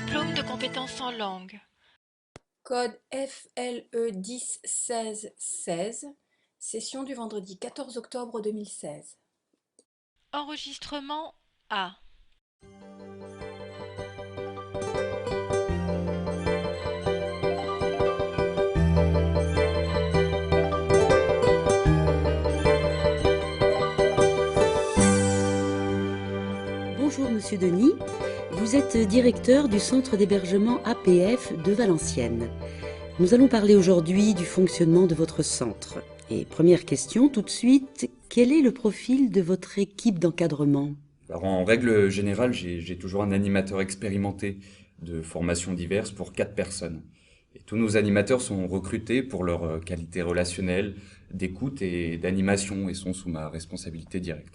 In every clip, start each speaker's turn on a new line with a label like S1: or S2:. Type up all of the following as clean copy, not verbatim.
S1: Diplôme de compétences en langue.
S2: Code FLE 10 16 16, session du vendredi 14 octobre 2016.
S1: Enregistrement A.
S3: Bonjour Monsieur Denis, vous êtes directeur du centre d'hébergement APF de Valenciennes. Nous allons parler aujourd'hui du fonctionnement de votre centre. Et première question tout de suite, quel est le profil de votre équipe d'encadrement ?
S4: Alors en règle générale, j'ai toujours un animateur expérimenté de formations diverses pour 4 personnes. Et tous nos animateurs sont recrutés pour leur qualité relationnelle, d'écoute et d'animation et sont sous ma responsabilité directe.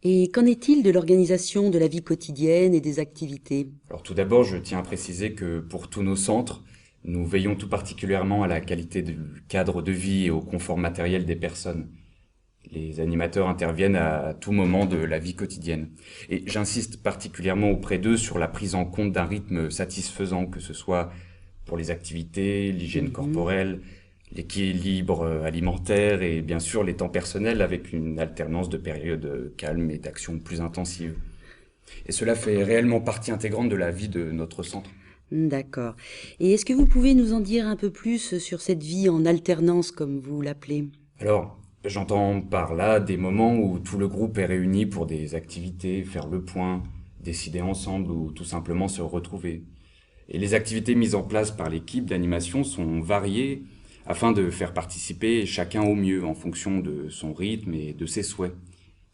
S3: Et qu'en est-il de l'organisation de la vie quotidienne et des activités ?
S4: Alors tout d'abord, je tiens à préciser que pour tous nos centres, nous veillons tout particulièrement à la qualité du cadre de vie et au confort matériel des personnes. Les animateurs interviennent à tout moment de la vie quotidienne. Et j'insiste particulièrement auprès d'eux sur la prise en compte d'un rythme satisfaisant, que ce soit pour les activités, l'hygiène corporelle, l'équilibre alimentaire et bien sûr les temps personnels avec une alternance de périodes calmes et d'actions plus intensives. Et cela fait réellement partie intégrante de la vie de notre centre.
S3: D'accord. Et est-ce que vous pouvez nous en dire un peu plus sur cette vie en alternance, comme vous l'appelez ?
S4: Alors, j'entends par là des moments où tout le groupe est réuni pour des activités, faire le point, décider ensemble ou tout simplement se retrouver. Et les activités mises en place par l'équipe d'animation sont variées afin de faire participer chacun au mieux en fonction de son rythme et de ses souhaits.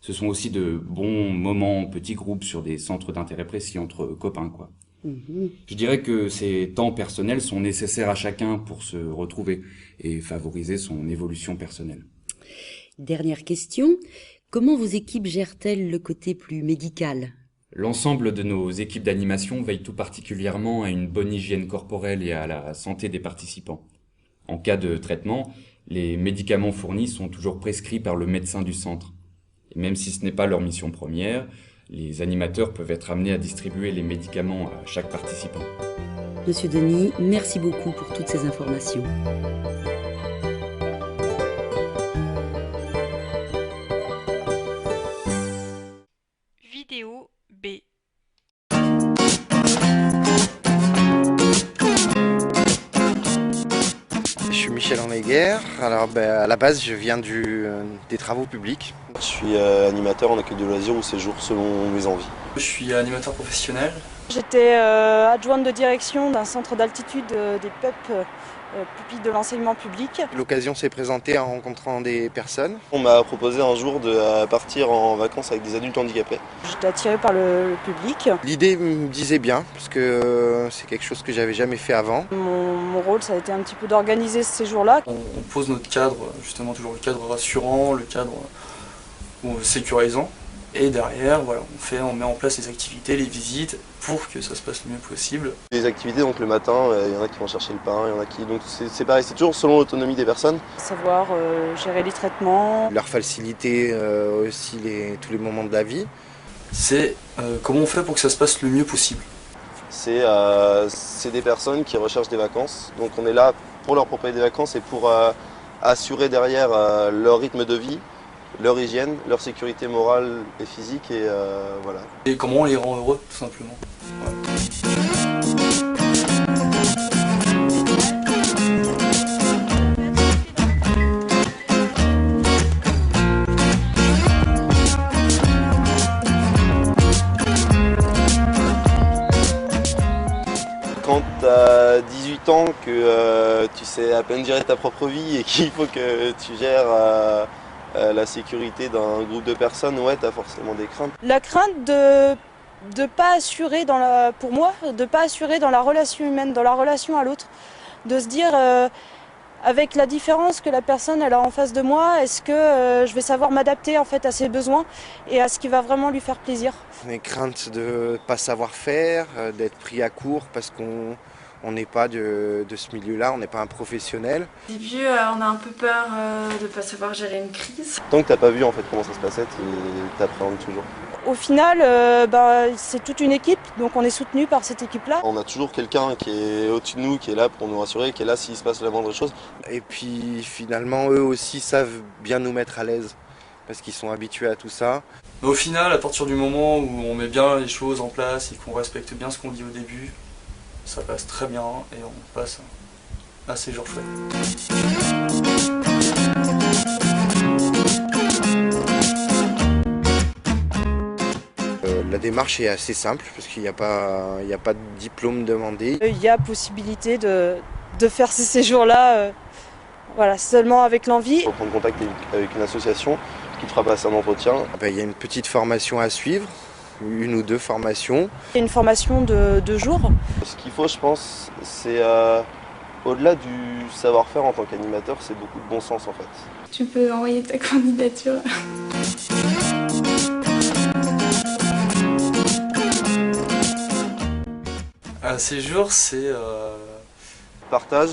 S4: Ce sont aussi de bons moments en petits groupes sur des centres d'intérêt précis entre copains, quoi. Je dirais que ces temps personnels sont nécessaires à chacun pour se retrouver et favoriser son évolution personnelle.
S3: Dernière question, comment vos équipes gèrent-elles le côté plus médical ?
S4: L'ensemble de nos équipes d'animation veille tout particulièrement à une bonne hygiène corporelle et à la santé des participants. En cas de traitement, les médicaments fournis sont toujours prescrits par le médecin du centre. Et même si ce n'est pas leur mission première, les animateurs peuvent être amenés à distribuer les médicaments à chaque participant.
S3: Monsieur Denis, merci beaucoup pour toutes ces informations.
S1: Vidéo B.
S5: Je suis Michel Henneguer. Alors à la base je viens des travaux publics.
S6: Je suis animateur en accueil de loisirs ou séjour selon mes envies.
S7: Je suis animateur professionnel.
S8: J'étais adjointe de direction d'un centre d'altitude des PEP, pupilles de l'enseignement public.
S5: L'occasion s'est présentée en rencontrant des personnes.
S6: On m'a proposé un jour de partir en vacances avec des adultes handicapés.
S8: J'étais attirée par le public.
S5: L'idée me disait bien parce que c'est quelque chose que j'avais jamais fait avant.
S8: Mon rôle, ça a été un petit peu d'organiser ce séjour-là.
S7: On pose notre cadre, justement toujours le cadre rassurant, le cadre sécurisant. Et derrière, voilà, on met en place les activités, les visites pour que ça se passe le mieux possible.
S6: Les activités, donc le matin, il y en a qui vont chercher le pain, il y en a qui... Donc c'est pareil, c'est toujours selon l'autonomie des personnes.
S8: Savoir gérer les traitements.
S5: Leur faciliter aussi tous les moments de la vie.
S7: C'est comment on fait pour que ça se passe le mieux possible.
S6: C'est des personnes qui recherchent des vacances. Donc on est là pour leur proposer des vacances et pour assurer derrière leur rythme de vie, leur hygiène, leur sécurité morale et physique et voilà.
S7: Et comment on les rend heureux, tout simplement.
S6: Quand tu as 18 ans, que tu sais à peine gérer ta propre vie et qu'il faut que tu gères la sécurité d'un groupe de personnes, ouais, tu as forcément des craintes.
S8: La crainte de pas assurer pour moi, de pas assurer dans la relation humaine, dans la relation à l'autre, de se dire avec la différence que la personne elle a en face de moi, est-ce que je vais savoir m'adapter en fait à ses besoins et à ce qui va vraiment lui faire plaisir.
S5: Les craintes de ne pas savoir faire, d'être pris à court parce qu'on n'est pas de ce milieu-là, on n'est pas un professionnel.
S9: Au début, on a un peu peur de ne pas savoir gérer une crise.
S6: Tant que tu n'as pas vu en fait comment ça se passait, tu appréhendes toujours.
S8: Au final, c'est toute une équipe, donc on est soutenu par cette équipe-là.
S6: On a toujours quelqu'un qui est au-dessus de nous, qui est là pour nous rassurer, qui est là s'il se passe la moindre chose.
S5: Et puis finalement, eux aussi savent bien nous mettre à l'aise, parce qu'ils sont habitués à tout ça.
S7: Mais au final, à partir du moment où on met bien les choses en place et qu'on respecte bien ce qu'on dit au début, ça passe très bien et on passe un séjour chouette.
S5: La démarche est assez simple, parce qu'il n'y a pas de diplôme demandé.
S8: Il y a possibilité de faire ces séjours-là voilà, seulement avec l'envie.
S6: Il faut prendre contact avec une association qui te fera passer un entretien.
S5: Il y a une petite formation à suivre, une ou deux formations.
S8: Il y a une formation de 2 jours.
S6: Ce qu'il faut, je pense, c'est au-delà du savoir-faire en tant qu'animateur, c'est beaucoup de bon sens en fait.
S9: Tu peux envoyer ta candidature.
S7: Un séjour, c'est
S6: Partage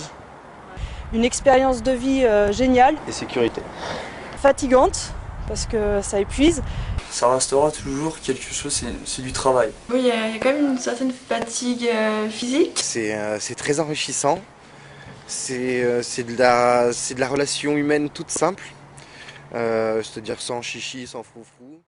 S8: Une expérience de vie géniale,
S6: et sécurité.
S8: fatigante, parce que ça épuise.
S7: ça restera toujours quelque chose, c'est du travail.
S9: Oui, il y a quand même une certaine fatigue physique.
S5: C'est très enrichissant. C'est de la relation humaine toute simple. C'est-à-dire sans chichi, sans froufrou.